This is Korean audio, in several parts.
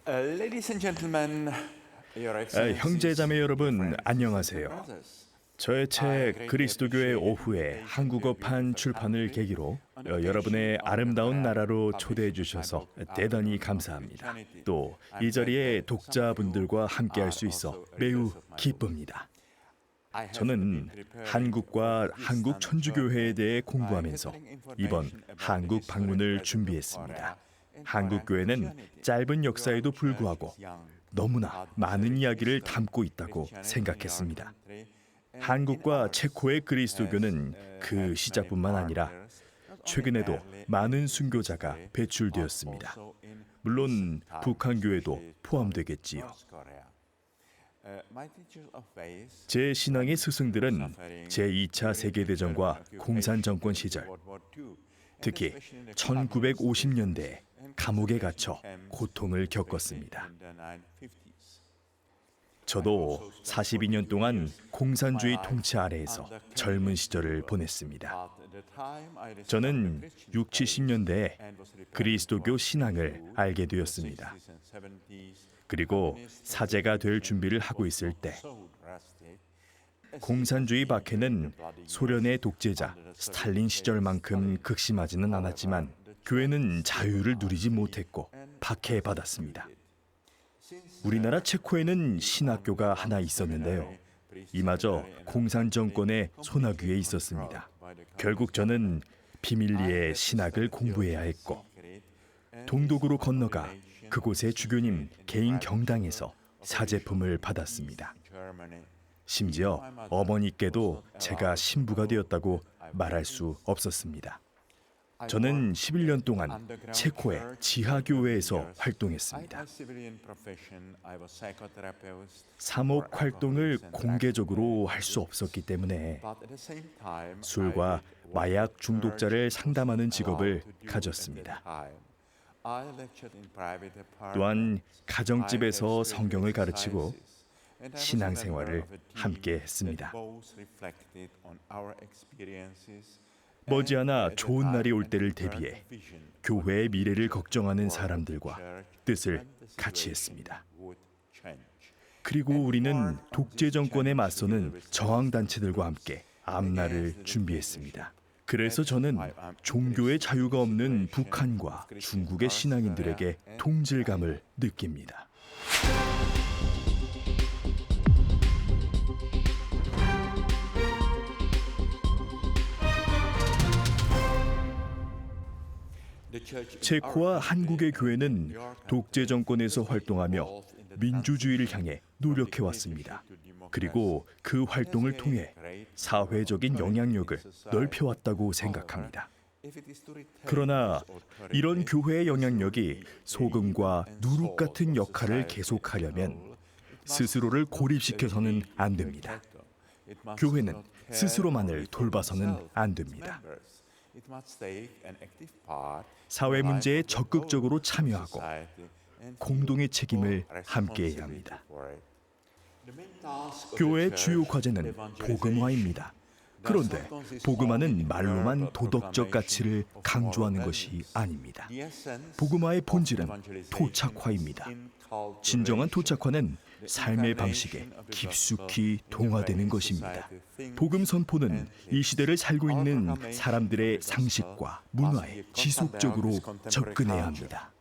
Ladies and gentlemen, Your Excellencies, 형제자매 여러분 friends, 안녕하세요. brothers. 저의 책 그리스도교의 오후에 한국어판 출판을 계기로 여러분의 아름다운 나라로 초대해 주셔서 대단히 감사합니다. 또 이 자리에 독자분들과 함께할 수 있어 매우 기쁩니다. 저는 한국과 한국 천주교회에 대해 공부하면서 이번 한국 방문을 준비했습니다. 한국 교회는 짧은 역사에도 불구하고 너무나 많은 이야기를 담고 있다고 생각했습니다. 한국과 체코의 그리스도교는 그 시작뿐만 아니라 최근에도 많은 순교자가 배출되었습니다. 물론 북한 교회도 포함되겠지요. 제 신앙의 스승들은 제2차 세계대전과 공산정권 시절, 특히 1950년대에 감옥에 갇혀 고통을 겪었습니다. 저도 42년 동안 공산주의 통치 아래에서 젊은 시절을 보냈습니다. 저는 60, 70년대에 그리스도교 신앙을 알게 되었습니다. 그리고 사제가 될 준비를 하고 있을 때 공산주의 박해는 소련의 독재자 스탈린 시절만큼 극심하지는 않았지만 교회는 자유를 누리지 못했고 박해받았습니다. 우리나라 체코에는 신학교가 하나 있었는데요. 이마저 공산 정권의 손아귀에 있었습니다. 결국 저는 비밀리에 신학을 공부해야 했고 동독으로 건너가 그곳의 주교님 개인 경당에서 사제품을 받았습니다. 심지어 어머니께도 제가 신부가 되었다고 말할 수 없었습니다. 저는 11년 동안 체코의 지하교회에서 활동했습니다. 사목 활동을 공개적으로 할 수 없었기 때문에 술과 마약 중독자를 상담하는 직업을 가졌습니다. 또한 가정집에서 성경을 가르치고 신앙생활을 함께 했습니다. 머지않아 좋은 날이 올 때를 대비해 교회의 미래를 걱정하는 사람들과 뜻을 같이 했습니다. 그리고 우리는 독재 정권에 맞서는 저항단체들과 함께 앞날을 준비했습니다. 그래서 저는 종교의 자유가 없는 북한과 중국의 신앙인들에게 동질감을 느낍니다. 체코와 한국의 교회는 독재 정권에서 활동하며 민주주의를 향해 노력해왔습니다. 그리고 그 활동을 통해 사회적인 영향력을 넓혀왔다고 생각합니다. 그러나 이런 교회의 영향력이 소금과 누룩 같은 역할을 계속하려면 스스로를 고립시켜서는 안 됩니다. 교회는 스스로만을 돌봐서는 안 됩니다. 사회 문제에 적극적으로 참여하고 공동의 책임을 함께해야 합니다. 교회의 주요 과제는 복음화입니다. 그런데 복음화는 말로만 도덕적 가치를 강조하는 것이 아닙니다. 복음화의 본질은 토착화입니다. 진정한 토착화는 삶의 방식에 깊숙이 동화되는 것입니다. 복음 선포는 이 시대를 살고 있는 사람들의 상식과 문화에 지속적으로 접근해야 합니다.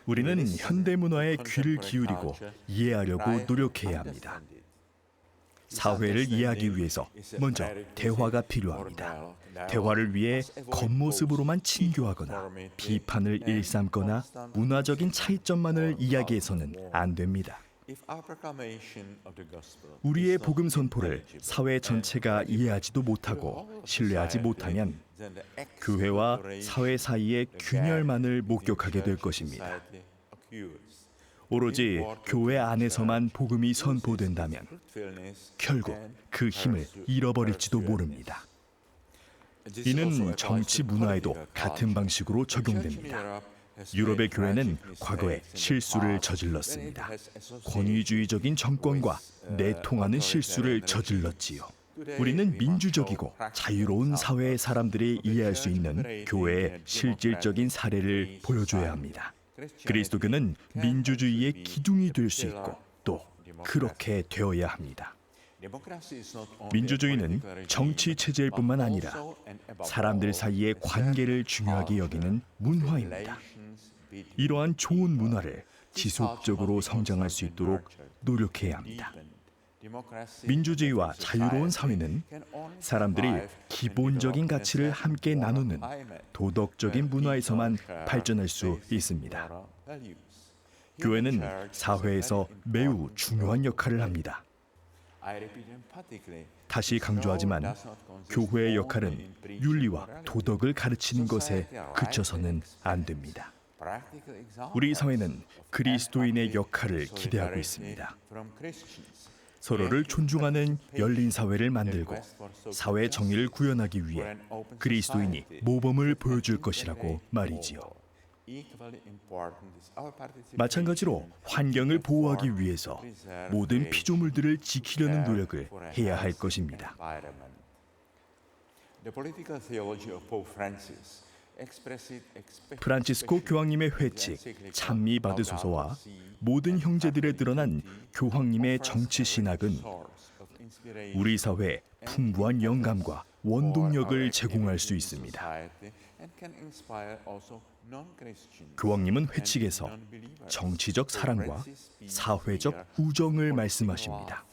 우리는 현대 문화에 귀를 기울이고 이해하려고 노력해야 합니다. 사회를 이해하기 위해서 먼저 대화가 필요합니다. 대화를 위해 겉모습으로만 친교하거나 비판을 일삼거나 문화적인 차이점만을 이야기해서는 안 됩니다. 우리의 복음 선포를 사회 전체가 이해하지도 못하고 신뢰하지 못하면 교회와 사회 사이의 균열만을 목격하게 될 것입니다. 오로지 교회 안에서만 복음이 선포된다면 결국 그 힘을 잃어버릴지도 모릅니다. 이는 정치 문화에도 같은 방식으로 적용됩니다. 유럽의 교회는 과거에 실수를 저질렀습니다. 권위주의적인 정권과 내통하는 실수를 저질렀지요. 우리는 민주적이고 자유로운 사회의 사람들이 이해할 수 있는 교회의 실질적인 사례를 보여줘야 합니다. 그리스도교는 민주주의의 기둥이 될 수 있고 또 그렇게 되어야 합니다. 민주주의는 정치 체제일 뿐만 아니라 사람들 사이의 관계를 중요하게 여기는 문화입니다. 이러한 좋은 문화를 지속적으로 성장할 수 있도록 노력해야 합니다. 민주주의와 자유로운 사회는 사람들이 기본적인 가치를 함께 나누는 도덕적인 문화에서만 발전할 수 있습니다. 교회는 사회에서 매우 중요한 역할을 합니다. 다시 강조하지만 교회의 역할은 윤리와 도덕을 가르치는 것에 그쳐서는 안 됩니다. 우리 사회는 그리스도인의 역할을 기대하고 있습니다. 서로를 존중하는 열린 사회를 만들고 사회 정의를 구현하기 위해 그리스도인이 모범을 보여줄 것이라고 말이지요. 마찬가지로 환경을 보호하기 위해서 모든 피조물들을 지키려는 노력을 해야 할 것입니다. 프란치스코 교황님의 회칙 찬미 받으소서와 모든 형제들에 드러난 교황님의 정치 신학은 우리 사회에 풍부한 영감과 원동력을 제공할 수 있습니다. 교황님은 회칙에서 정치적 사랑과 사회적 우정을 말씀하십니다.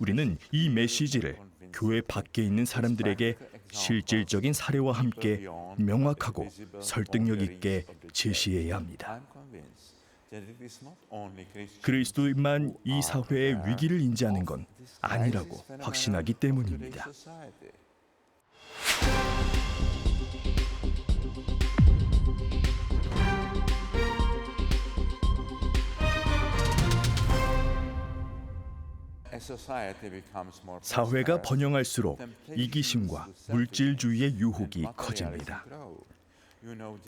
우리는 이 메시지를 교회 밖에 있는 사람들에게 실질적인 사례와 함께 명확하고 설득력 있게 제시해야 합니다. 그리스도인만 이 사회의 위기를 인지하는 건 아니라고 확신하기 때문입니다. 사회가 번영할수록 이기심과 물질주의의 유혹이 커집니다.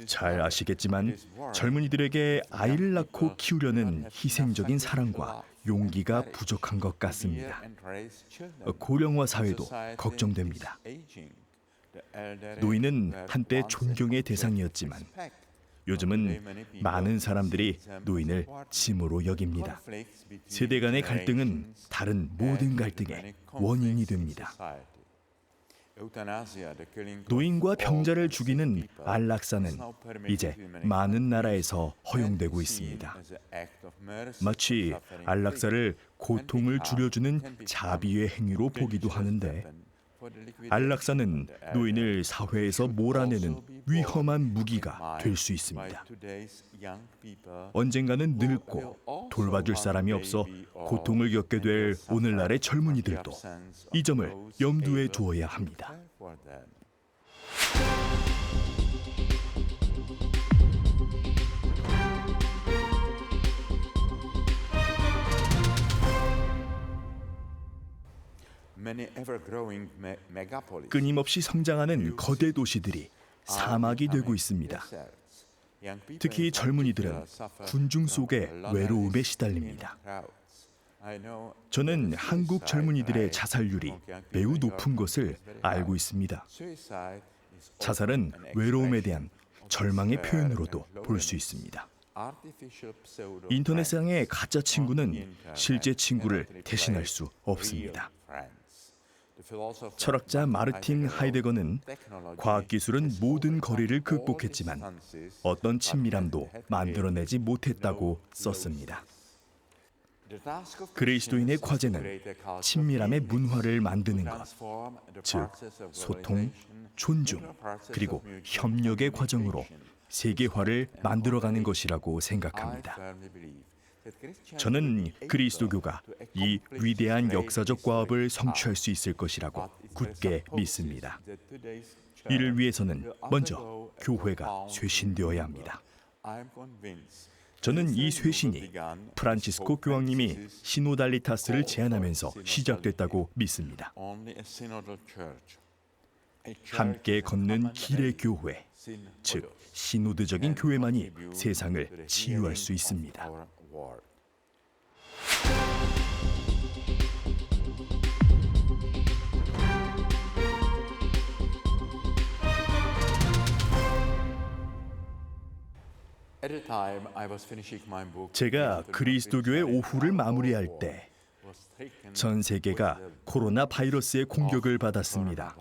잘 아시겠지만 젊은이들에게 아이를 낳고 키우려는 희생적인 사랑과 용기가 부족한 것 같습니다. 고령화 사회도 걱정됩니다. 노인은 한때 존경의 대상이었지만 요즘은 많은 사람들이 노인을 짐으로 여깁니다. 세대 간의 갈등은 다른 모든 갈등의 원인이 됩니다. 노인과 병자를 죽이는 안락사는 이제 많은 나라에서 허용되고 있습니다. 마치 안락사를 고통을 줄여주는 자비의 행위로 보기도 하는데 안락사는 노인을 사회에서 몰아내는 위험한 무기가 될 수 있습니다. 언젠가는 늙고 돌봐줄 사람이 없어 고통을 겪게 될 오늘날의 젊은이들도 이 점을 염두에 두어야 합니다. 끊임없이 성장하는 거대 도시들이 사막이 되고 있습니다. 특히 젊은이들은 군중 속의 외로움에 시달립니다. 저는 한국 젊은이들의 자살률이 매우 높은 것을 알고 있습니다. 자살은 외로움에 대한 절망의 표현으로도 볼 수 있습니다. 인터넷상의 가짜 친구는 실제 친구를 대신할 수 없습니다. 철학자 마르틴 하이데거는 과학기술은 모든 거리를 극복했지만 어떤 친밀함도 만들어내지 못했다고 썼습니다. 그리스도인의 과제는 친밀함의 문화를 만드는 것, 즉 소통, 존중, 그리고 협력의 과정으로 세계화를 만들어가는 것이라고 생각합니다. 저는 그리스도교가 이 위대한 역사적 과업을 성취할 수 있을 것이라고 굳게 믿습니다. 이를 위해서는 먼저 교회가 쇄신되어야 합니다. 저는 이 쇄신이 프란치스코 교황님이 시노달리타스를 제안하면서 시작됐다고 믿습니다. 함께 걷는 길의 교회, 즉 시노드적인 교회만이 세상을 치유할 수 있습니다. 제가 그리스도교의 오후를 마무리할 때 전 세계가 코로나 바이러스의 공격을 받았습니다.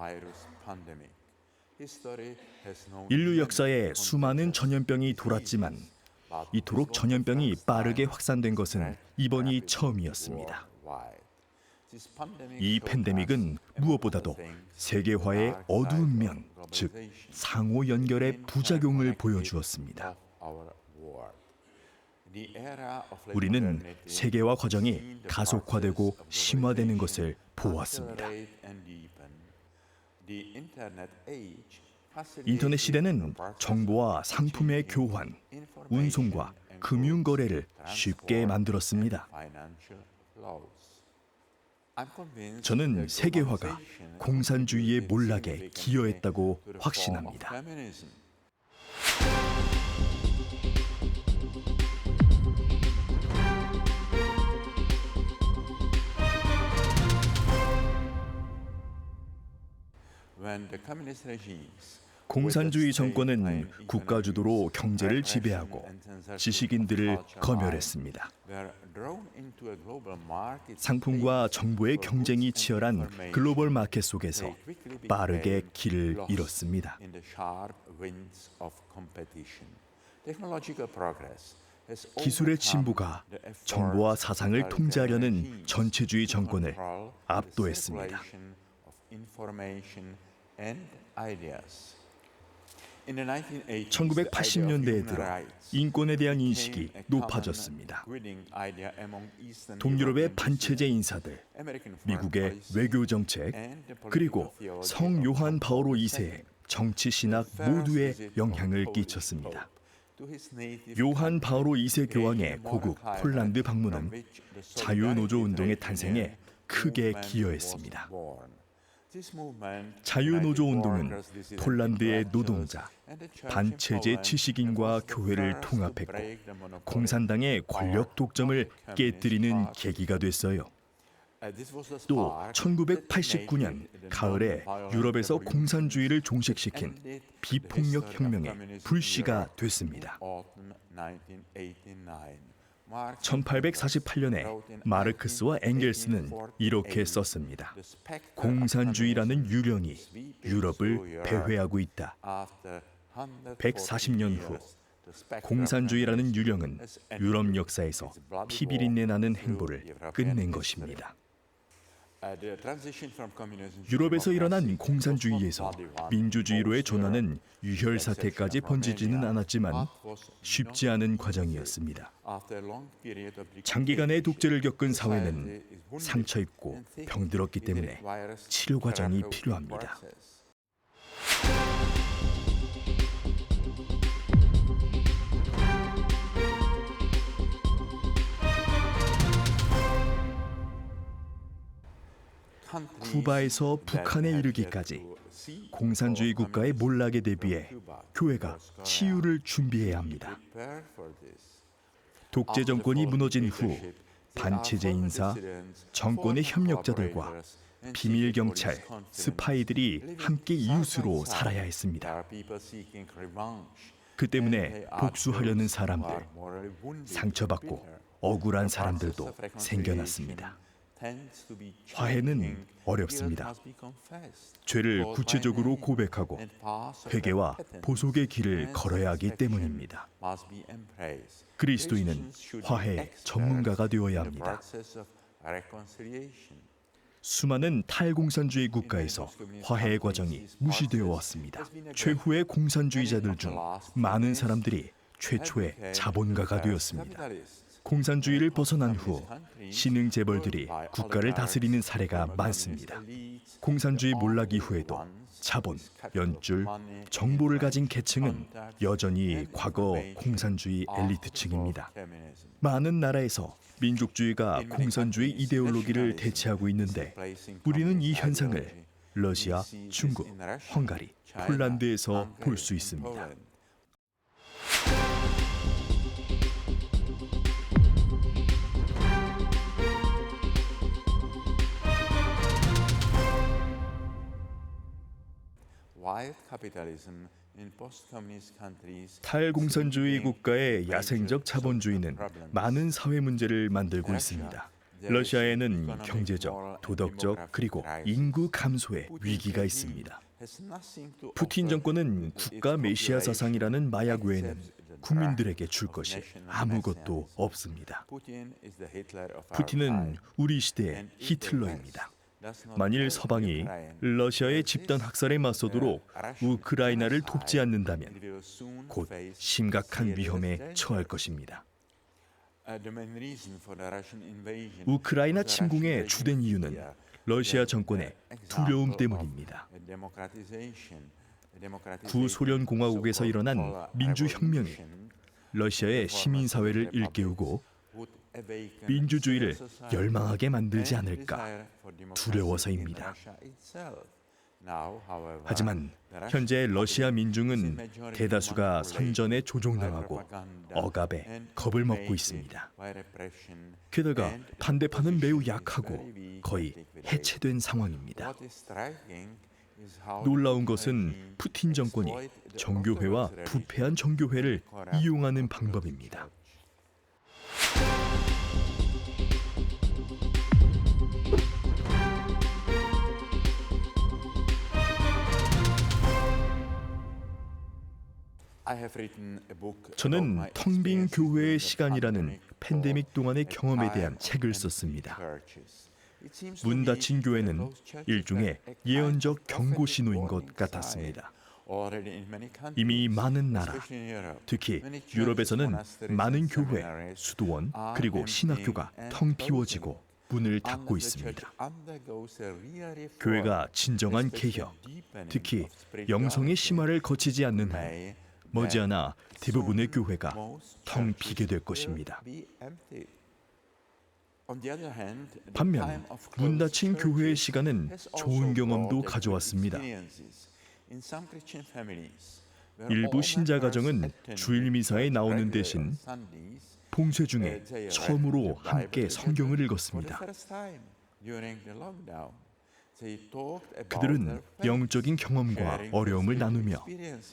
인류 역사에 수많은 전염병이 돌았지만 이토록 전염병이 빠르게 확산된 것은 이번이 처음이었습니다. 이 팬데믹은 무엇보다도 세계화의 어두운 면, 즉 상호 연결의 부작용을 보여주었습니다. 우리는 세계화 과정이 가속화되고 심화되는 것을 보았습니다. 인터넷 시대는 정보와 상품의 교환, 운송과 금융 거래를 쉽게 만들었습니다. 저는 세계화가 공산주의의 몰락에 기여했다고 확신합니다. 공산주의 정권은 국가 주도로 경제를 지배하고 지식인들을 검열했습니다. 상품과 정보의 경쟁이 치열한 글로벌 마켓 속에서 빠르게 길을 잃었습니다. 기술의 진보가 정보와 사상을 통제하려는 전체주의 정권을 압도했습니다. 1980년대에 들어 인권에 대한 인식이 높아졌습니다. 동유럽의 반체제 인사들, 미국의 외교 정책, 그리고 성 요한 바오로 2세의 정치 신학 모두에 영향을 끼쳤습니다. 요한 바오로 2세 교황의 고국 폴란드 방문은 자유노조 운동의 탄생에 크게 기여했습니다. 자유노조 운동은 폴란드의 노동자, 반체제 지식인과 교회를 통합했고 공산당의 권력 독점을 깨뜨리는 계기가 됐어요. 또 1989년 가을에 유럽에서 공산주의를 종식시킨 비폭력 혁명의 불씨가 됐습니다. 1848년에 마르크스와 엥겔스는 이렇게 썼습니다. 공산주의라는 유령이 유럽을 배회하고 있다. 140년 후 공산주의라는 유령은 유럽 역사에서 피비린내 나는 행보를 끝낸 것입니다. 유럽에서 일어난 공산주의에서 민주주의로의 전환은 유혈 사태까지 번지지는 않았지만 쉽지 않은 과정이었습니다. 장기간의 독재를 겪은 사회는 상처 입고 병들었기 때문에 치료 과정이 필요합니다. 쿠바에서 북한에 이르기까지 공산주의 국가의 몰락에 대비해 교회가 치유를 준비해야 합니다. 독재 정권이 무너진 후 반체제 인사, 정권의 협력자들과 비밀 경찰, 스파이들이 함께 이웃으로 살아야 했습니다. 그 때문에 복수하려는 사람들, 상처받고 억울한 사람들도 생겨났습니다. 화해는 어렵습니다. 죄를 구체적으로 고백하고 회개와 보속의 길을 걸어야 하기 때문입니다. 그리스도인은 화해의 전문가가 되어야 합니다. 수많은 탈공산주의 국가에서 화해의 과정이 무시되어 왔습니다. 최후의 공산주의자들 중 많은 사람들이 최초의 자본가가 되었습니다. 공산주의를 벗어난 후 신흥 재벌들이 국가를 다스리는 사례가 많습니다. 공산주의 몰락 이후에도 자본, 연줄, 정보를 가진 계층은 여전히 과거 공산주의 엘리트층입니다. 많은 나라에서 민족주의가 공산주의 이데올로기를 대체하고 있는데 우리는 이 현상을 러시아, 중국, 헝가리, 폴란드에서 볼 수 있습니다. 탈공산주의 국가의 야생적 자본주의는 많은 사회 문제를 만들고 있습니다. 러시아에는 경제적, 도덕적, 그리고 인구 감소의 위기가 있습니다. 푸틴 정권은 국가 메시아 사상이라는 마약 외에는 국민들에게 줄 것이 아무것도 없습니다. 푸틴은 우리 시대의 히틀러입니다. 만일 서방이 러시아의 집단 학살에 맞서도록 우크라이나를 돕지 않는다면 곧 심각한 위험에 처할 것입니다. 우크라이나 침공의 주된 이유는 러시아 정권의 두려움 때문입니다. 구소련 공화국에서 일어난 민주혁명이 러시아의 시민사회를 일깨우고 민주주의를 열망하게 만들지 않을까 두려워서입니다. 하지만 현재 러시아 민중은 대다수가 선전에 조종당하고 억압에 겁을 먹고 있습니다. 게다가 반대파는 매우 약하고 거의 해체된 상황입니다. 놀라운 것은 푸틴 정권이 정교회와 부패한 정교회를 이용하는 방법입니다. 저는 텅 빈 교회의 시간이라는 팬데믹 동안의 경험에 대한 책을 썼습니다. 문 닫힌 교회는 일종의 예언적 경고 신호인 것 같았습니다. 이미 많은 나라, 특히 유럽에서는 많은 교회, 수도원, 그리고 신학교가 텅 비워지고 문을 닫고 있습니다. 교회가 진정한 개혁, 특히 영성의 심화를 거치지 않는 한 머지않아 대부분의 교회가 텅 비게 될 것입니다. 반면 문 닫힌 교회의 시간은 좋은 경험도 가져왔습니다. 일부 신자 가정은 주일 미사에 나오는 대신 봉쇄 중에 처음으로 함께 성경을 읽었습니다. 그들은 영적인 경험과 어려움을 나누며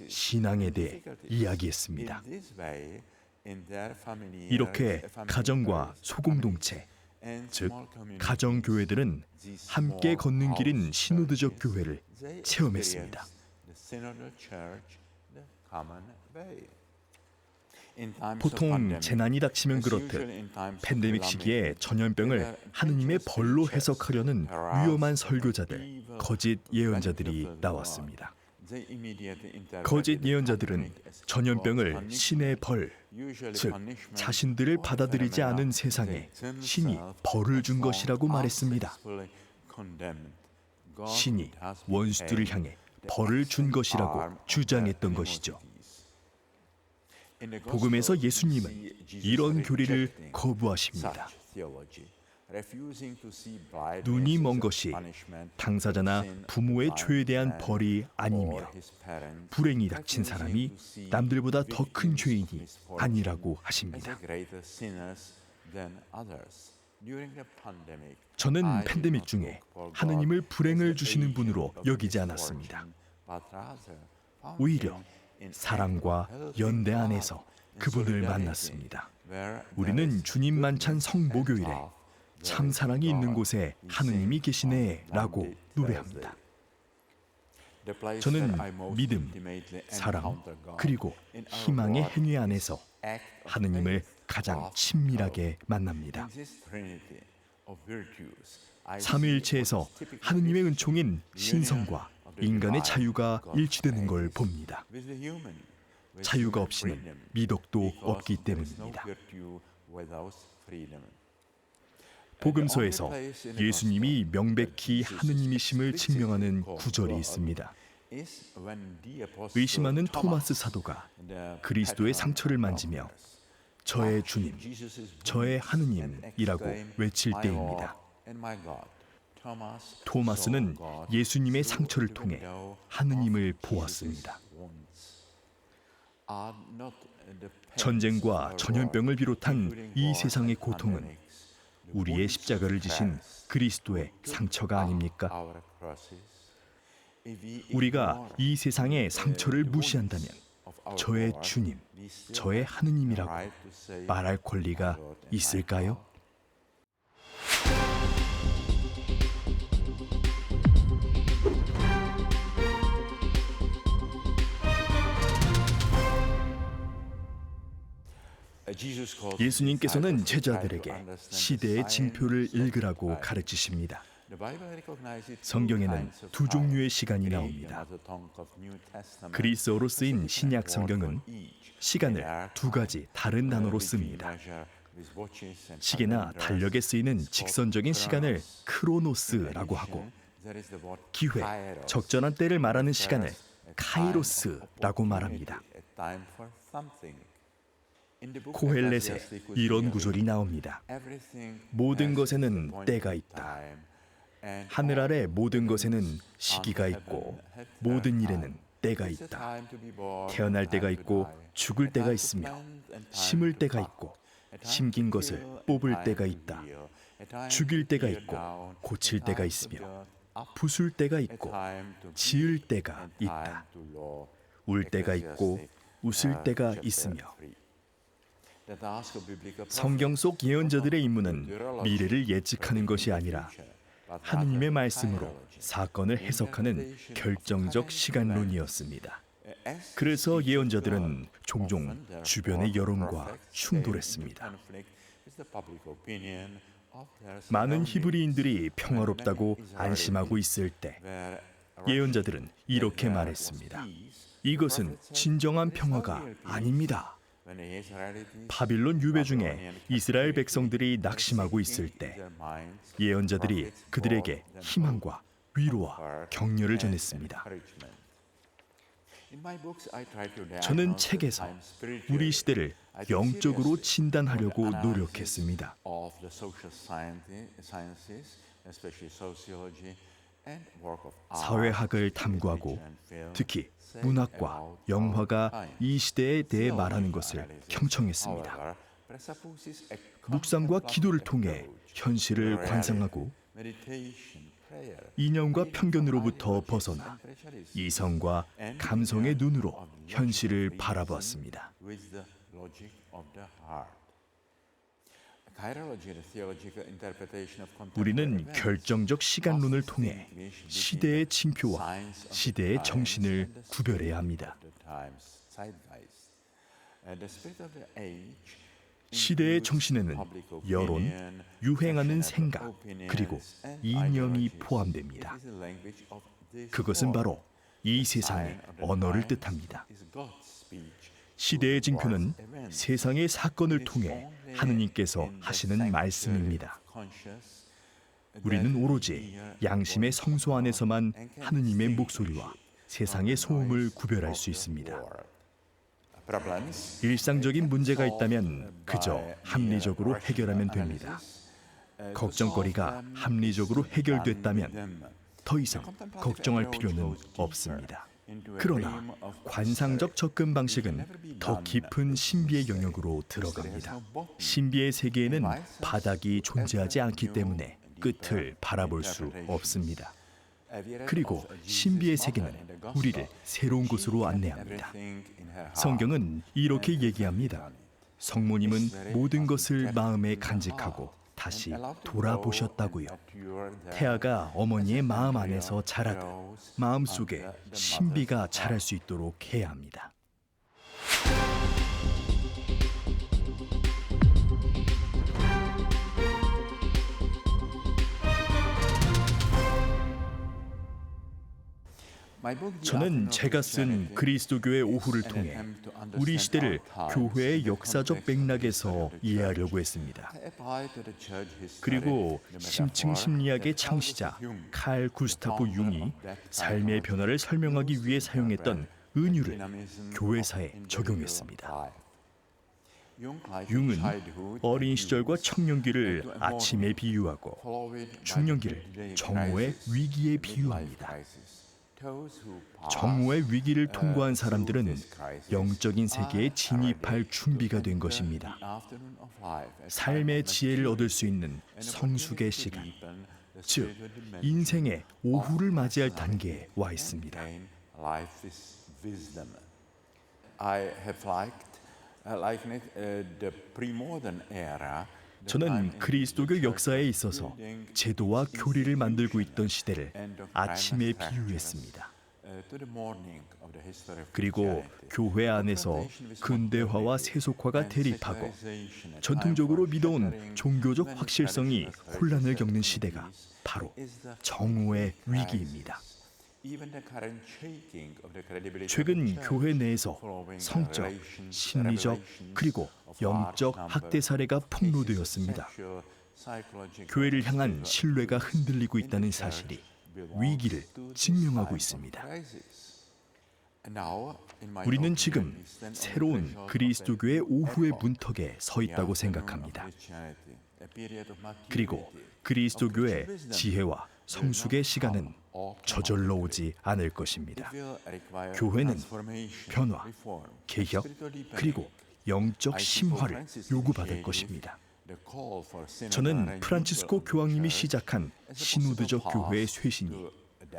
신앙에 대해 이야기했습니다. 이렇게 가정과 소공동체, 즉 가정교회들은 함께 걷는 길인 시노드적 교회를 체험했습니다. 보통 재난이 닥치면 그렇듯 팬데믹 시기에 전염병을 하느님의 벌로 해석하려는 위험한 설교자들, 거짓 예언자들이 나왔습니다. 거짓 예언자들은 전염병을 신의 벌, 즉 자신들을 받아들이지 않은 세상에 신이 벌을 준 것이라고 말했습니다. 신이 원수들을 향해 벌을 준 것이라고 주장했던 것이죠. 복음에서 예수님은 이런 교리를 거부하십니다. 눈이 먼 것이 당사자나 부모의 죄에 대한 벌이 아니며 불행이 닥친 사람이 남들보다 더 큰 죄인이 아니라고 하십니다. 저는 팬데믹 중에 하느님을 불행을 주시는 분으로 여기지 않았습니다. 오히려 사랑과 연대 안에서 그분을 만났습니다. 우리는 주님 만찬 성목요일에 참 사랑이 있는 곳에 하느님이 계시네 라고 노래합니다. 저는 믿음, 사랑, 그리고 희망의 행위 안에서 하느님을 가장 친밀하게 만납니다. 삼위일체에서 하느님의 은총인 신성과 인간의 자유가 일치되는 걸 봅니다. 자유가 없이는 미덕도 없기 때문입니다. 복음서에서 예수님이 명백히 하느님이심을 증명하는 구절이 있습니다. 의심하는 토마스 사도가 그리스도의 상처를 만지며 저의 주님, 저의 하느님이라고 외칠 때입니다. 토마스는 예수님의 상처를 통해 하느님을 보았습니다. 전쟁과 전염병을 비롯한 이 세상의 고통은 우리의 십자가를 지신 그리스도의 상처가 아닙니까? 우리가 이 세상의 상처를 무시한다면 저의 주님, 저의 하느님이라고 말할 권리가 있을까요? 예수님께서는 제자들에게 시대의 징표를 읽으라고 가르치십니다. 성경에는 두 종류의 시간이 나옵니다. 그리스어로 쓰인 신약 성경은 시간을 두 가지 다른 단어로 씁니다. 시계나 달력에 쓰이는 직선적인 시간을 크로노스라고 하고, 기회, 적절한 때를 말하는 시간을 카이로스라고 말합니다. 고헬렛에 이런 구절이 나옵니다. 모든 것에는 때가 있다. 하늘 아래 모든 것에는 시기가 있고 모든 일에는 때가 있다. 태어날 때가 있고 죽을 때가 있으며 심을 때가 있고 심긴 것을 뽑을 때가 있다. 죽일 때가 있고 고칠 때가 있으며 부술 때가 있고 지을 때가 있다. 울 때가 있고 웃을 때가 있으며. 성경 속 예언자들의 임무는 미래를 예측하는 것이 아니라 하느님의 말씀으로 사건을 해석하는 결정적 시간론이었습니다. 그래서 예언자들은 종종 주변의 여론과 충돌했습니다. 많은 히브리인들이 평화롭다고 안심하고 있을 때 예언자들은 이렇게 말했습니다. 이것은 진정한 평화가 아닙니다. 바빌론 유배 중에 이스라엘 백성들이 낙심하고 있을 때 예언자들이 그들에게 희망과 위로와 격려를 전했습니다. 저는 책에서 우리 시대를 영적으로 진단하려고 노력했습니다. 사회학을 탐구하고 특히 문학과 영화가 이 시대에 대해 말하는 것을 경청했습니다. 묵상과 기도를 통해 현실을 관상하고 이념과 편견으로부터 벗어나 이성과 감성의 눈으로 현실을 바라보았습니다. 우리는 결정적 시간론을 통해 시대의 징표와 시대의 정신을 구별해야 합니다. 시대의 정신에는 여론, 유행하는 생각, 그리고 이념이 포함됩니다. 그것은 바로 이 세상의 언어를 뜻합니다. 시대의 징표는 세상의 사건을 통해 하느님께서 하시는 말씀입니다. 우리는 오로지 양심의 성소 안에서만 하느님의 목소리와 세상의 소음을 구별할 수 있습니다. 일상적인 문제가 있다면 그저 합리적으로 해결하면 됩니다. 걱정거리가 합리적으로 해결됐다면 더 이상 걱정할 필요는 없습니다. 그러나 관상적 접근 방식은 더 깊은 신비의 영역으로 들어갑니다. 신비의 세계에는 바닥이 존재하지 않기 때문에 끝을 바라볼 수 없습니다. 그리고 신비의 세계는 우리를 새로운 곳으로 안내합니다. 성경은 이렇게 얘기합니다. 성모님은 모든 것을 마음에 간직하고 다시 돌아보셨다고요. 태아가 어머니의 마음 안에서 자라듯 마음속에 신비가 자랄 수 있도록 해야 합니다. 저는 제가 쓴 그리스도교의 오후를 통해 우리 시대를 교회의 역사적 맥락에서 이해하려고 했습니다. 그리고 심층 심리학의 창시자 칼 구스타프 융이 삶의 변화를 설명하기 위해 사용했던 은유를 교회사에 적용했습니다. 융은 어린 시절과 청년기를 아침에 비유하고 중년기를 정오의 위기에 비유합니다. 정오의 위기를 통과한 사람들은 영적인 세계에 진입할 준비가 된 것입니다. 삶의 지혜를 얻을 수 있는 성숙의 시간, 즉 인생의 오후를 맞이할 단계에 와 있습니다. 저는 그리스도교 역사에 있어서 제도와 교리를 만들고 있던 시대를 아침에 비유했습니다. 그리고 교회 안에서 근대화와 세속화가 대립하고 전통적으로 믿어온 종교적 확실성이 혼란을 겪는 시대가 바로 정오의 위기입니다. 최근 교회 내에서 성적, 심리적, 그리고 영적 학대 사례가 폭로되었습니다. 교회를 향한 신뢰가 흔들리고 있다는 사실이 위기를 증명하고 있습니다. 우리는 지금 새로운 그리스도교의 오후의 문턱에 서 있다고 생각합니다. 그리고 그리스도교의 지혜와 성숙의 시간은 저절로 오지 않을 것입니다. 교회는 변화, 개혁, 그리고 영적 심화를 요구받을 것입니다. 저는 프란치스코 교황님이 시작한 시노드적 교회의 쇄신이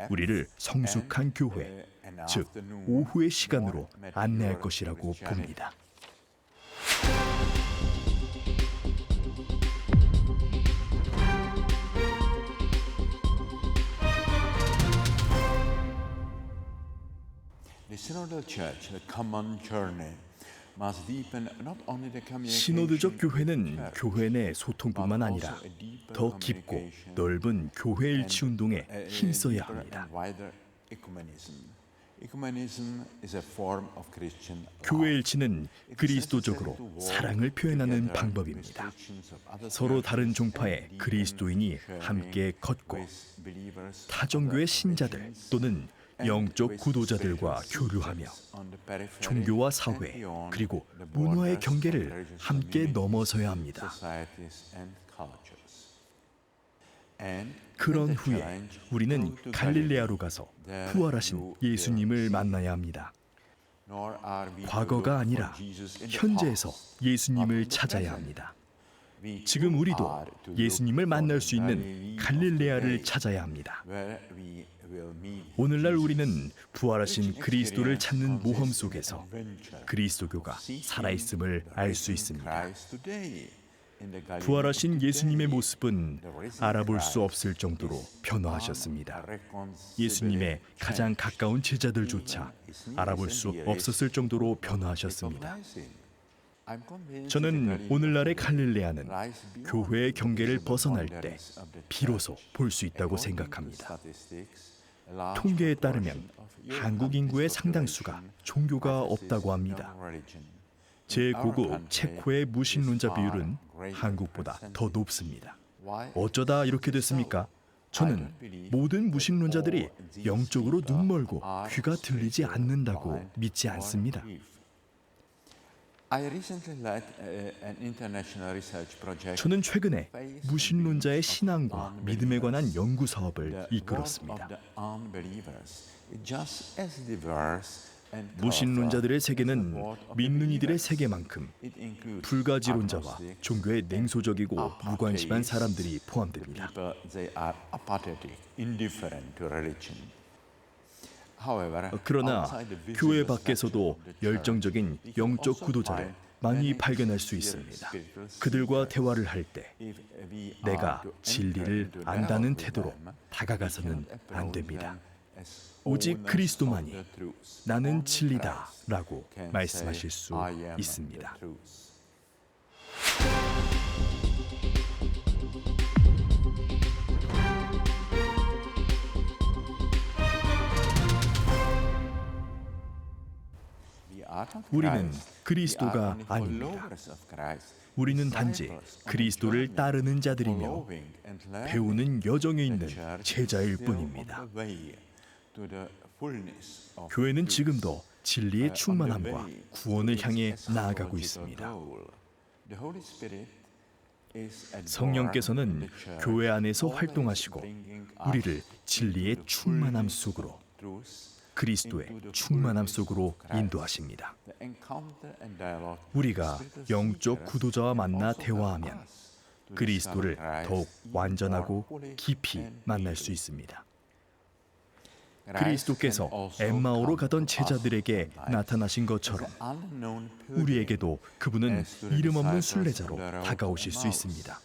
우리를 성숙한 교회, 즉 오후의 시간으로 안내할 것이라고 봅니다. 시노드적 교회는 교회 내 소통뿐만 아니라 더 깊고 넓은 교회 일치 운동에 힘써야 합니다. 교회 일치는 그리스도적으로 사랑을 표현하는 방법입니다. 서로 다른 종파의 그리스도인이 함께 걷고 타종교의 신자들 또는 영적 구도자들과 교류하며 종교와 사회 그리고 문화의 경계를 함께 넘어서야 합니다. 그런 후에 우리는 갈릴레아로 가서 부활하신 예수님을 만나야 합니다. 과거가 아니라 현재에서 예수님을 찾아야 합니다. 지금 우리도 예수님을 만날 수 있는 갈릴레아를 찾아야 합니다. 오늘날 우리는 부활하신 그리스도를 찾는 모험 속에서 그리스도교가 살아있음을 알 수 있습니다. 부활하신 예수님의 모습은 알아볼 수 없을 정도로 변화하셨습니다. 예수님의 가장 가까운 제자들조차 알아볼 수 없었을 정도로 변화하셨습니다. 저는 오늘날의 갈릴레아는 교회의 경계를 벗어날 때 비로소 볼 수 있다고 생각합니다. 통계에 따르면 한국 인구의 상당수가 종교가 없다고 합니다. 제고국 체코의 무신론자 비율은 한국보다 더 높습니다. 어쩌다 이렇게 됐습니까? 저는 모든 무신론자들이 영적으로 눈멀고 귀가 들리지 않는다고 믿지 않습니다. 저는 최근에 무신론자의 신앙과 믿음에 관한 연구 사업을 이끌었습니다. 무신론자들의 세계는 믿는 이들의 세계만큼 불가지론자와 종교에 냉소적이고 무관심한 사람들이 포함됩니다. 그러나 교회 밖에서도 열정적인 영적 구도자를 많이 발견할 수 있습니다. 그들과 대화를 할 때 내가 진리를 안다는 태도로 다가가서는 안 됩니다. 오직 그리스도만이 나는 진리다 라고 말씀하실 수 있습니다. 우리는 그리스도가 아닙니다. 우리는 단지 그리스도를 따르는 자들이며 배우는 여정에 있는 제자일 뿐입니다. 교회는 지금도 진리의 충만함과 구원을 향해 나아가고 있습니다. 성령께서는 교회 안에서 활동하시고 우리를 진리의 충만함 속으로, 그리스도의 충만함 속으로 인도하십니다. 우리가 영적 구도자와 만나 대화하면 그리스도를 더욱 완전하고 깊이 만날 수 있습니다. 그리스도께서 엠마오로 가던 제자들에게 나타나신 것처럼 우리에게도 그분은 이름 없는 순례자로 다가오실 수 있습니다.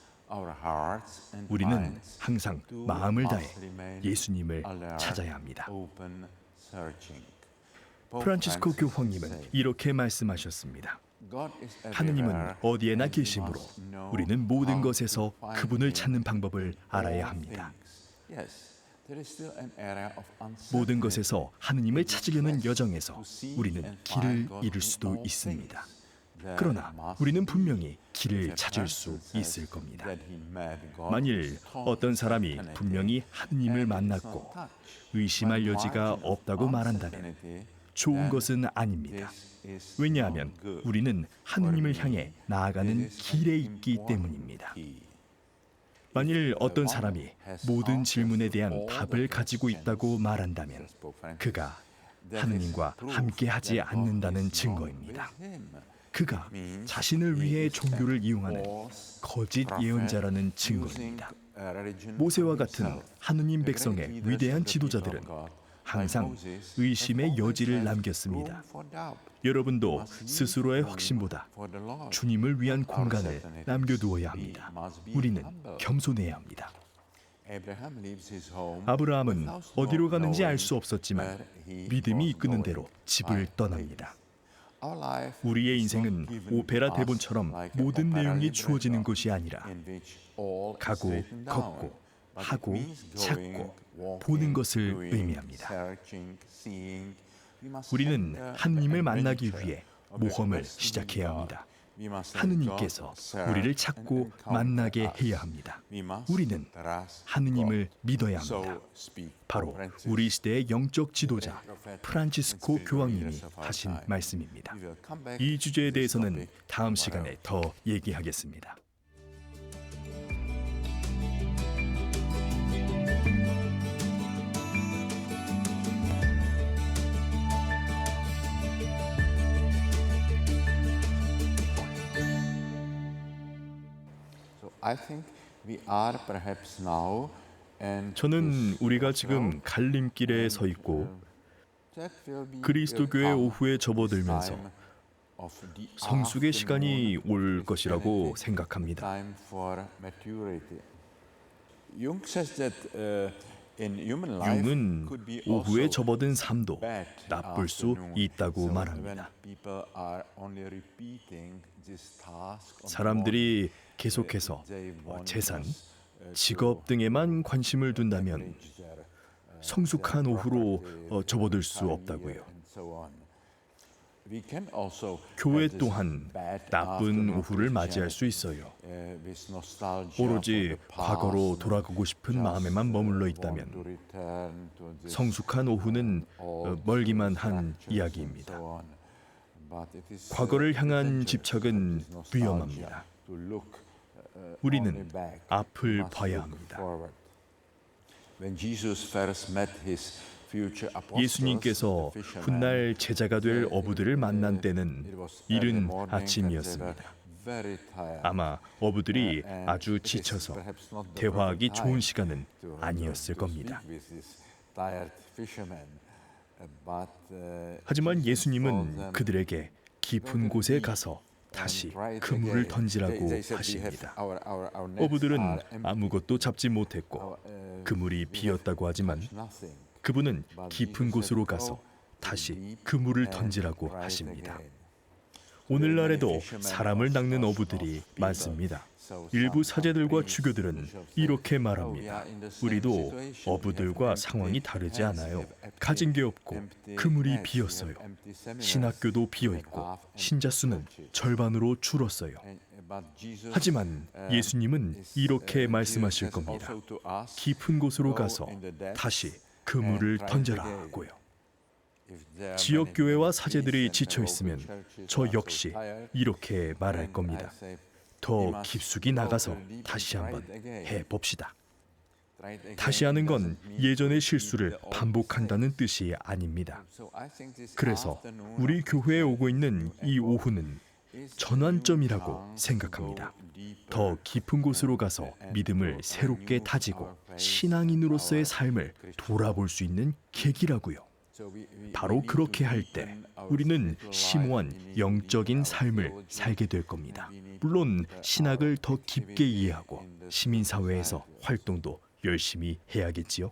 우리는 항상 마음을 다해 예수님을 찾아야 합니다. 프란치스코 교황님은 이렇게 말씀하셨습니다. 하느님은 어디에나 계시므로 우리는 모든 것에서 그분을 찾는 방법을 알아야 합니다. 모든 것에서 하느님을 찾으려는 여정에서 우리는 길을 잃을 수도 있습니다. 그러나 우리는 분명히 길을 찾을 수 있을 겁니다. 만일 어떤 사람이 분명히 하느님을 만났고 의심할 여지가 없다고 말한다면 좋은 것은 아닙니다. 왜냐하면 우리는 하느님을 향해 나아가는 길에 있기 때문입니다. 만일 어떤 사람이 모든 질문에 대한 답을 가지고 있다고 말한다면 그가 하느님과 함께하지 않는다는 증거입니다. 그가 자신을 위해 종교를 이용하는 거짓 예언자라는 증거입니다. 모세와 같은 하느님 백성의 위대한 지도자들은 항상 의심의 여지를 남겼습니다. 여러분도 스스로의 확신보다 주님을 위한 공간을 남겨두어야 합니다. 우리는 겸손해야 합니다. 아브라함은 어디로 가는지 알 수 없었지만 믿음이 이끄는 대로 집을 떠납니다. 우리의 인생은 오페라 대본처럼 모든 내용이 주어지는 것이 아니라 가고, 걷고, 하고, 찾고, 보는 것을 의미합니다. 우리는 하느님을 만나기 위해 모험을 시작해야 합니다. 하느님께서 우리를 찾고 만나게 해야 합니다. 우리는 하느님을 믿어야 합니다. 바로 우리 시대의 영적 지도자 프란치스코 교황님이 하신 말씀입니다. 이 주제에 대해서는 다음 시간에 더 얘기하겠습니다. 저는 우리가 지금 갈림길에 서 있고 그리스도교의 오후에 접어들면서 성숙의 시간이 올 것이라고 생각합니다. 융은 오후에 접어든 삶도 나쁠 수 있다고 말합니다. 사람들이 계속해서 재산, 직업 등에만 관심을 둔다면 성숙한 오후로 접어들 수 없다고요. 교회 또한 나쁜 오후를 맞이할 수 있어요. 오로지 과거로 돌아가고 싶은 마음에만 머물러 있다면 성숙한 오후는 멀기만 한 이야기입니다. 과거를 향한 집착은 위험합니다. 우리는 앞을 봐야 합니다. 예수님께서 훗날 제자가 될 어부들을 만난 때는 이른 아침이었습니다. 아마 어부들이 아주 지쳐서 대화하기 좋은 시간은 아니었을 겁니다. 하지만 예수님은 그들에게 깊은 곳에 가서 다시 그물을 던지라고 하십니다. 어부들은 아무것도 잡지 못했고 그물이 비었다고 하지만 그분은 깊은 곳으로 가서 다시 그물을 던지라고 하십니다. 오늘날에도 사람을 낚는 어부들이 많습니다. 일부 사제들과 주교들은 이렇게 말합니다. 우리도 어부들과 상황이 다르지 않아요. 가진 게 없고 그물이 비었어요. 신학교도 비어있고 신자 수는 절반으로 줄었어요. 하지만 예수님은 이렇게 말씀하실 겁니다. 깊은 곳으로 가서 다시 그물을 던져라고요. 지역교회와 사제들이 지쳐있으면 저 역시 이렇게 말할 겁니다. 더 깊숙이 나가서 다시 한번 해봅시다. 다시 하는 건 예전의 실수를 반복한다는 뜻이 아닙니다. 그래서 우리 교회에 오고 있는 이 오후는 전환점이라고 생각합니다. 더 깊은 곳으로 가서 믿음을 새롭게 다지고 신앙인으로서의 삶을 돌아볼 수 있는 계기라고요. 바로 그렇게 할 때 우리는 심오한 영적인 삶을 살게 될 겁니다. 물론 신학을 더 깊게 이해하고 시민사회에서 활동도 열심히 해야겠지요.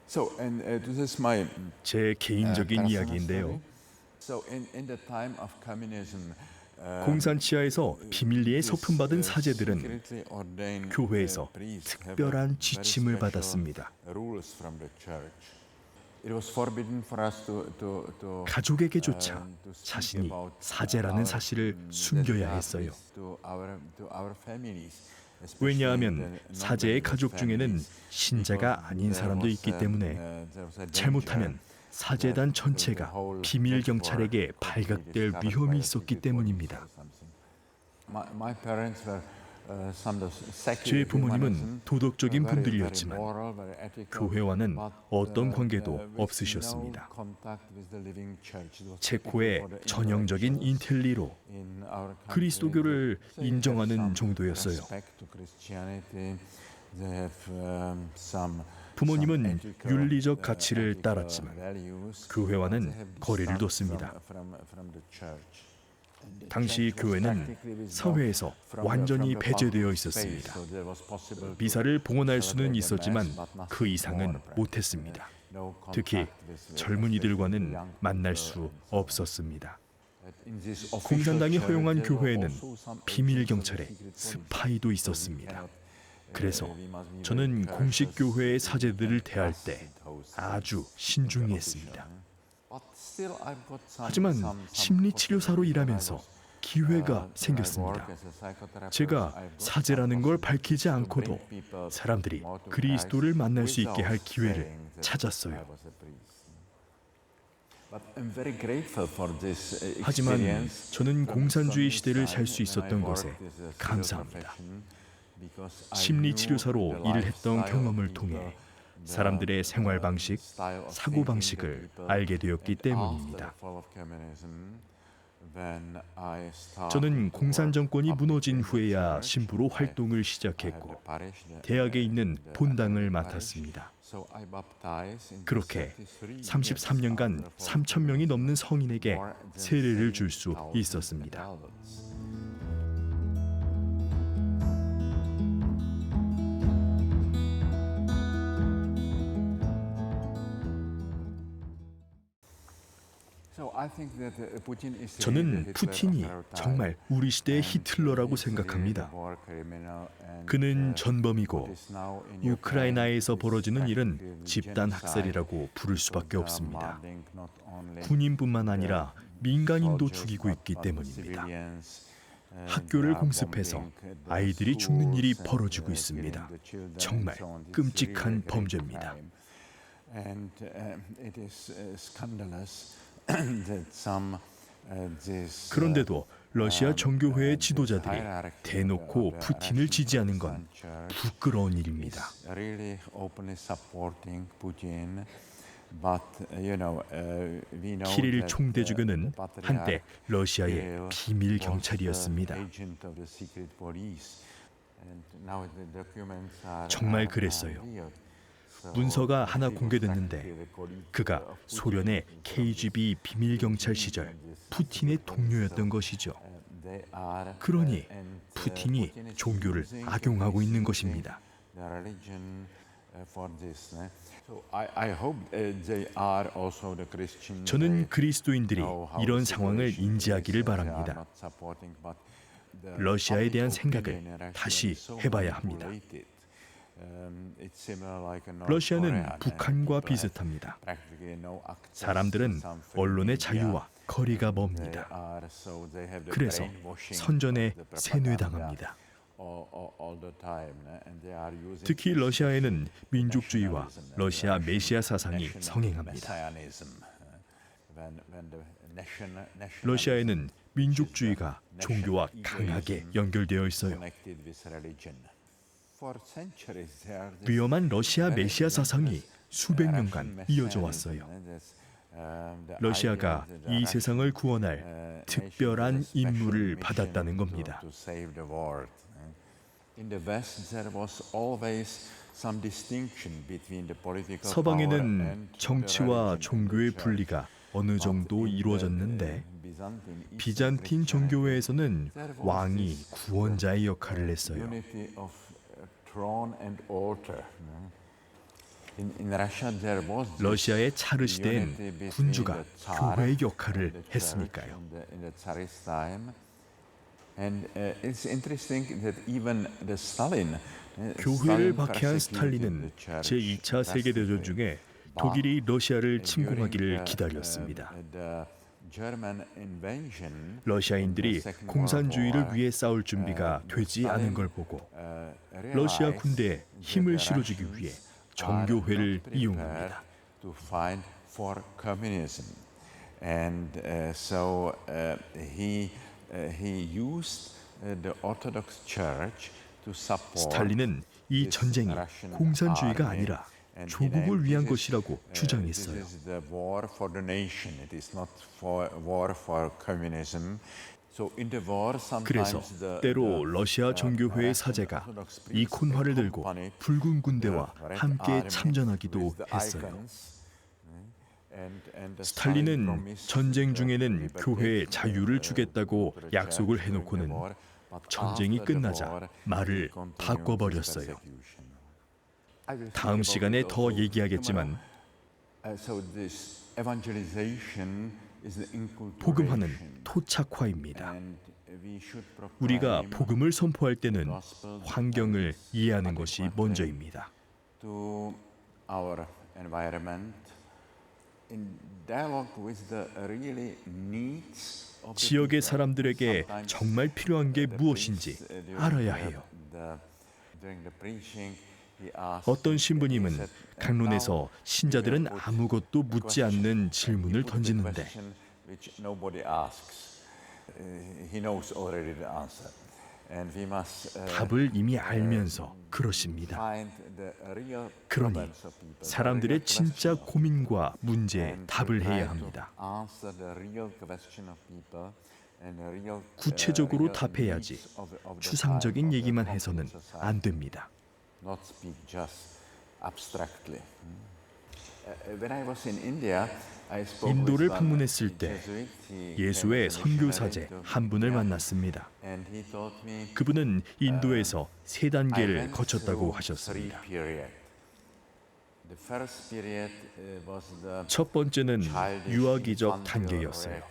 This is my 제 개인적인 이야기인데요. in the time of communism, 공산 치하에서 비밀리에 서품받은 사제들은 교회에서 특별한 지침을 받았습니다. 가족에게조차 자신이 사제라는 사실을 숨겨야 했어요. 왜냐하면 사제의 가족 중에는 신자가 아닌 사람도 있기 때문에 잘못하면 사제단 전체가 비밀 경찰에게 발각될 위험이 있었기 때문입니다. 제 부모님은 도덕적인 분들이었지만 교회와는 어떤 관계도 없으셨습니다. 체코의 전형적인 인텔리로 그리스도교를 인정하는 정도였어요. 부모님은 윤리적 가치를 따랐지만 교회와는 거리를 뒀습니다. 당시 교회는 사회에서 완전히 배제되어 있었습니다. 미사를 봉헌할 수는 있었지만 그 이상은 못했습니다. 특히 젊은이들과는 만날 수 없었습니다. 공산당이 허용한 교회에는 비밀 경찰에 스파이도 있었습니다. 그래서 저는 공식 교회의 사제들을 대할 때 아주 신중히 했습니다. 하지만 심리치료사로 일하면서 기회가 생겼습니다. 제가 사제라는 걸 밝히지 않고도 사람들이 그리스도를 만날 수 있게 할 기회를 찾았어요. 하지만 저는 공산주의 시대를 살 수 있었던 것에 감사합니다. 심리치료사로 일을 했던 경험을 통해 사람들의 생활 방식, 사고 방식을 알게 되었기 때문입니다. 저는 공산 정권이 무너진 후에야 신부로 활동을 시작했고 대학에 있는 본당을 맡았습니다. 그렇게 33년간 3,000명이 넘는 성인에게 세례를 줄 수 있었습니다. 저는 푸틴이 정말 우리 시대의 히틀러라고 생각합니다. 그는 전범이고 우크라이나에서 벌어지는 일은 집단 학살이라고 부를 수밖에 없습니다. 군인뿐만 아니라 민간인도 죽이고 있기 때문입니다. 학교를 공습해서 아이들이 죽는 일이 벌어지고 있습니다. 정말 끔찍한 범죄입니다. 그런데도 러시아 정교회의 지도자들이 대놓고 푸틴을 지지하는 건 부끄러운 일입니다. 키릴 총대주교는 한때 러시아의 비밀 경찰이었습니다. 정말 그랬어요. 문서가 하나 공개됐는데 그가 소련의 KGB 비밀경찰 시절 푸틴의 동료였던 것이죠. 그러니 푸틴이 종교를 악용하고 있는 것입니다. 저는 그리스도인들이 이런 상황을 인지하기를 바랍니다. 러시아에 대한 생각을 다시 해봐야 합니다. 러시아는 북한과 비슷합니다. 사람들은 언론의 자유와 거리가 멉니다. 그래서 선전에 세뇌당합니다. all the time, and they are using 특히 러시아에는 민족주의와 러시아 메시아 사상이 성행합니다. 러시아에는 민족주의가 종교와 강하게 연결되어 있어요. 위험한 러시아 메시아 사상이 수백 년간 이어져 왔어요. 러시아가 이 세상을 구원할 특별한 임무를 받았다는 겁니다. 서방에는 정치와 종교의 분리가 어느 정도 이루어졌는데 비잔틴 종교회에서는 왕이 구원자의 역할을 했어요. 러시아의 차르 시대엔 군주가 교회의 역할을 했으니까요. 교회를 박해한 스탈린은 제2차 세계대전 중에 독일이 러시아를 침공하기를 기다렸습니다. 러시아인들이 공산주의를 위해 싸울 준비가 되지 않은 걸 보고 러시아 군대에 힘을 실어주기 위해 정교회를 이용합니다. 스탈린은 이 전쟁이 공산주의가 아니라 조국을 위한 것이라고 주장했어요. 그래서 때로 러시아 정교회의 사제가 이 콘화를 들고 붉은 군대와 함께 참전하기도 했어요. 스탈린은 전쟁 중에는 교회에 자유를 주겠다고 약속을 해놓고는 전쟁이 끝나자 말을 바꿔버렸어요. 다음 시간에 더 얘기하겠지만 복음화는 토착화입니다. 우리가 복음을 선포할 때는 환경을 이해하는 것이 먼저입니다. 지역의 사람들에게 정말 필요한 게 무엇인지 알아야 해요. 어떤 신부님은 강론에서 신자들은 아무것도 묻지 않는 질문을 던지는데 답을 이미 알면서 그러십니다. 그러니 사람들의 진짜 고민과 문제에 답을 해야 합니다. 구체적으로 답해야지 추상적인 얘기만 해서는 안 됩니다. 인도를 방문했을 때 예수의 선교사제 한 분을 만났습니다. 그분은 인도에서 세 단계를 거쳤다고 하셨습니다. 첫 번째는 유아기적 단계였어요.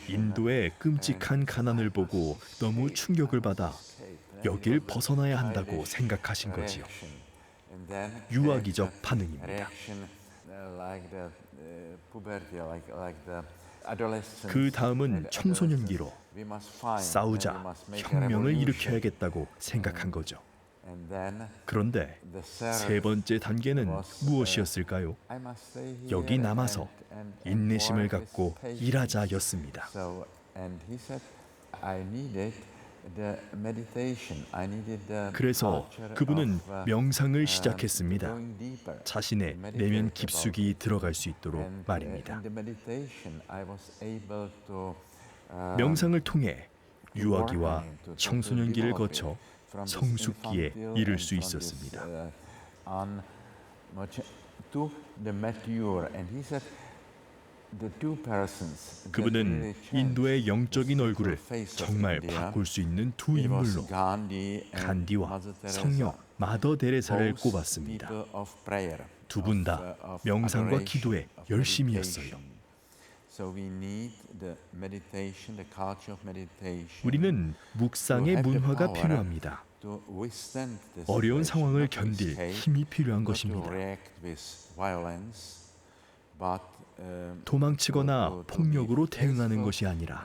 인도의 끔찍한 가난을 보고 너무 충격을 받아 여길 벗어나야 한다고 생각하신 거지요. 유아기적 반응입니다. 그 다음은 청소년기로 싸우자, 혁명을 일으켜야겠다고 생각한 거죠. 그런데 세 번째 단계는 무엇이었을까요? 여기 남아서 인내심을 갖고 일하자였습니다. 그래서 그분은 명상을 시작했습니다. 자신의 내면 깊숙이 들어갈 수 있도록 말입니다. 명상을 통해 유아기와 청소년기를 거쳐 성숙기에 이를 수 있었습니다. 그분은 인도의 영적인 얼굴을 정말 바꿀 수 있는 두 인물로 간디와 성녀 마더 데레사를 꼽았습니다. 두 분 다 명상과 기도에 열심히 했어요. 우리는 묵상의 문화가 필요합니다. 어려운 상황을 견딜 힘이 필요한 것입니다. 도망치거나 폭력으로 대응하는 것이 아니라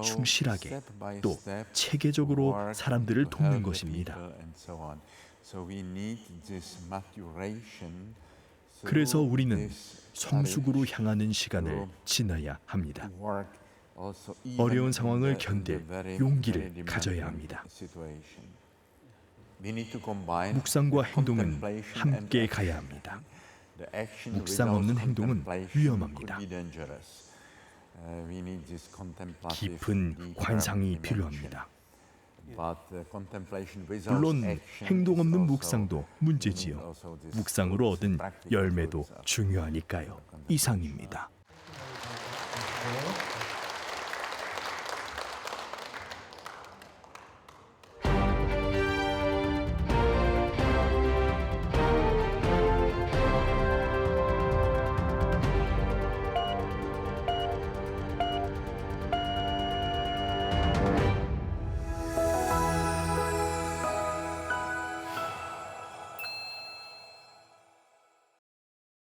충실하게 또 체계적으로 사람들을 돕는 것입니다. 그래서 우리는 성숙으로 향하는 시간을 지나야 합니다. 어려운 상황을 견딜 용기를 가져야 합니다. 묵상과 행동은 함께 가야 합니다. 묵상 없는 행동은 위험합니다. 깊은 관상이 필요합니다. 물론 행동 없는 묵상도 문제지요. 묵상으로 얻은 열매도 중요하니까요. 이상입니다.